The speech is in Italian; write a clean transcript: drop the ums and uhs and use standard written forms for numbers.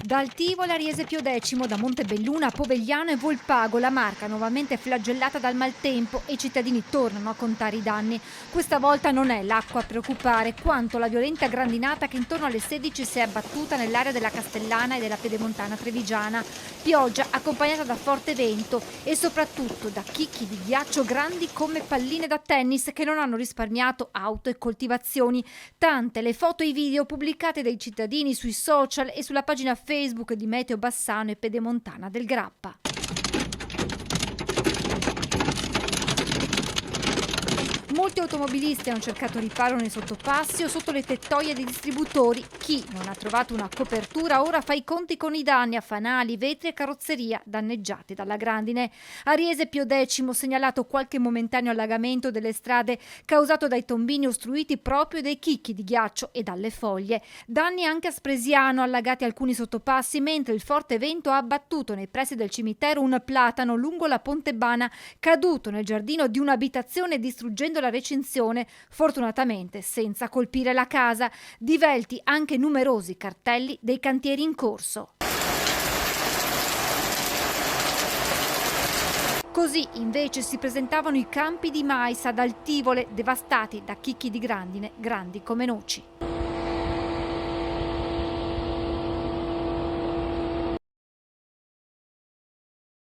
Da Altivole a Riese Pio X, da Montebelluna a Povegliano e Volpago, la Marca nuovamente flagellata dal maltempo e i cittadini tornano a contare i danni. Questa volta non è l'acqua a preoccupare, quanto la violenta grandinata che intorno alle 16 si è abbattuta nell'area della Castellana e della Pedemontana trevigiana. Pioggia accompagnata da forte vento e soprattutto da chicchi di ghiaccio grandi come palline da tennis che non hanno risparmiato auto e coltivazioni. Tante le foto e i video pubblicati dai cittadini sui social e sulla pagina Facebook di Meteo Bassano e Pedemontana del Grappa. Molti automobilisti hanno cercato riparo nei sottopassi o sotto le tettoie dei distributori. Chi non ha trovato una copertura ora fa i conti con i danni a fanali, vetri e carrozzeria danneggiati dalla grandine. A Riese Pio X segnalato qualche momentaneo allagamento delle strade causato dai tombini ostruiti proprio dai chicchi di ghiaccio e dalle foglie. Danni anche a Spresiano, allagati alcuni sottopassi, mentre il forte vento ha abbattuto nei pressi del cimitero un platano lungo la Pontebana, caduto nel giardino di un'abitazione distruggendo la recinzione, fortunatamente senza colpire la casa. Divelti anche numerosi cartelli dei cantieri in corso. Così invece si presentavano i campi di mais ad Altivole, devastati da chicchi di grandine grandi come noci.